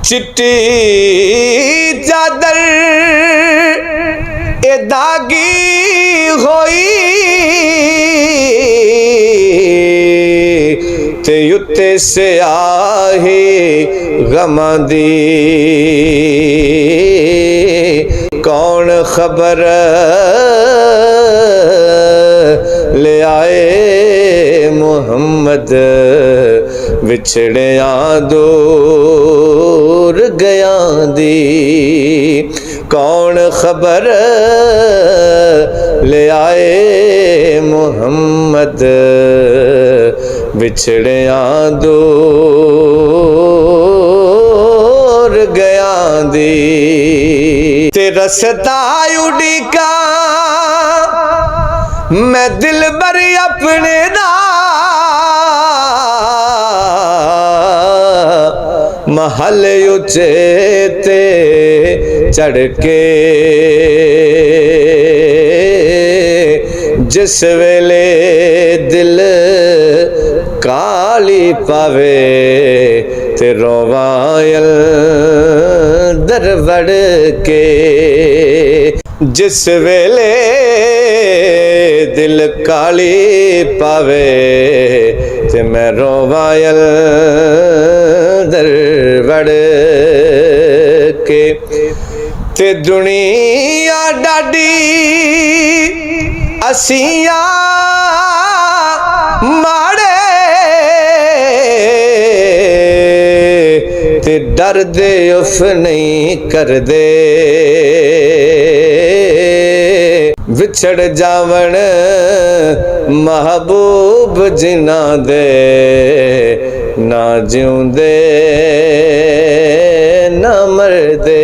चिट्टी चादर ए दागी होई ते उत्ते से आहे गमां दी कौन खबर ले आए मुहम्मद विछड़िया दूर गया दी कौन खबर ले आए मुहम्मद विछड़िया दूर गया दी ते रस्ता उड़ीका मैं दिल भरी अपने दा महल उचे ते चढ़ के जिस वेले दिल काली पावे ते रोवायल दरवड़ के जिस वेले दिल काली पावे ते मैं रोवायल दरवड़ के ते दुनिया डाडी असिया माड़े ते डर दे उफ नहीं कर दे विछड़ जावण महबूब जिना दे ना जिउंदे ना मरदे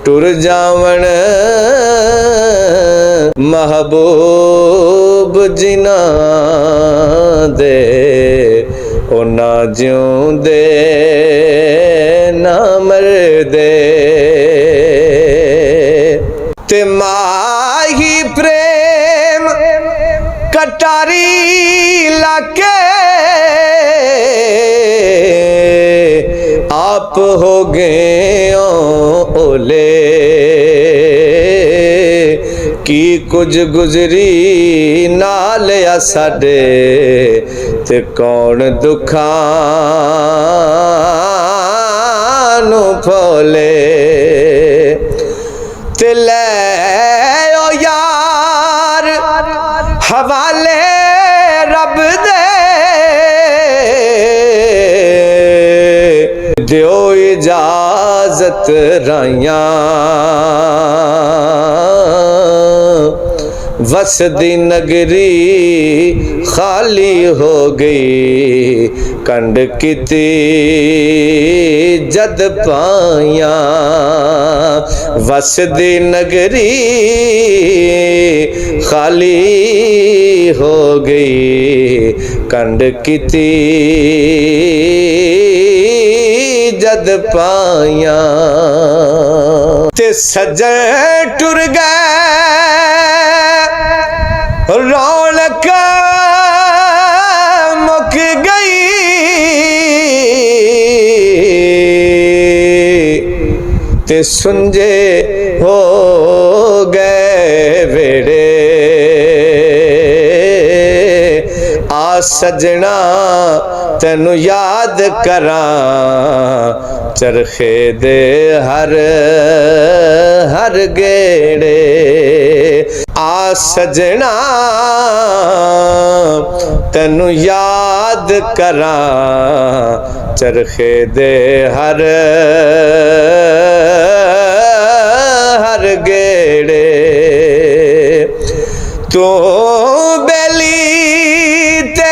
टुर जावण महबूब जिना दे ओ ना जिउंदे ना मरदे ते माही प्रेम कटारी लाके आप हो गए ओले की कुछ गुजरी नाल या साडे ते कौन दुखां नूं फोले ते ले ओ यार हवाले रब दे दियो इजाजत राइयां वसदी नगरी खाली हो गई कंड किती जद पाया वसदी नगरी खाली हो गई कंड किती जद पाया ते सजन टुर गए रौनक मुक गई ते सुंजे हो गए वेड़े आ सजना तेनू याद करा चरखे दे हर हर गेड़े आ सजना तेनू याद करा चरखे दे हर हर गेड़े तो बेली ते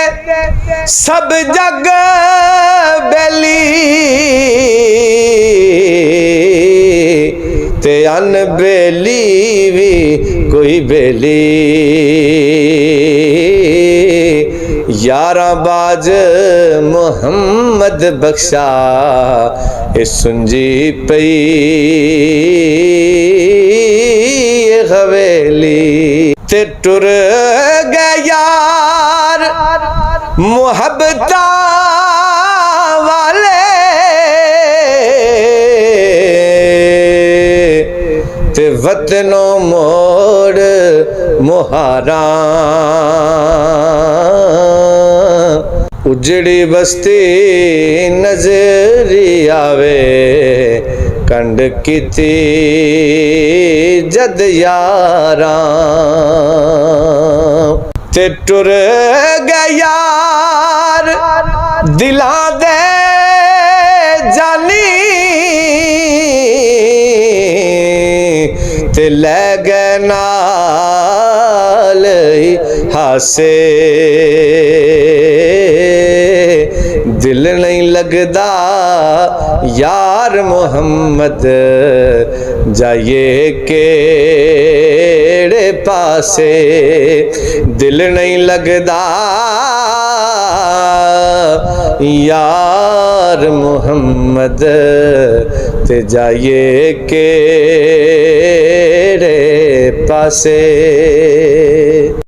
सब जग बेली ते अन बेली भी कोई बेली यारा बाज मुहम्मद बख्शा ए सुंजी पई हवेली ते टुर गए यार मुहब्बता वाले वतनों मोड़ मुहारा उजड़ी बस्ती नजरी आवे कंड कीती जद यारा ते टुर गया यार दिलां दे जानी ते लै गए नाल हासे दिल नहीं लगदा यार मोहम्मद जाइए केड़े पासे दिल नहीं लगदा यार मोहम्मद ते जाइए केड़े पासे।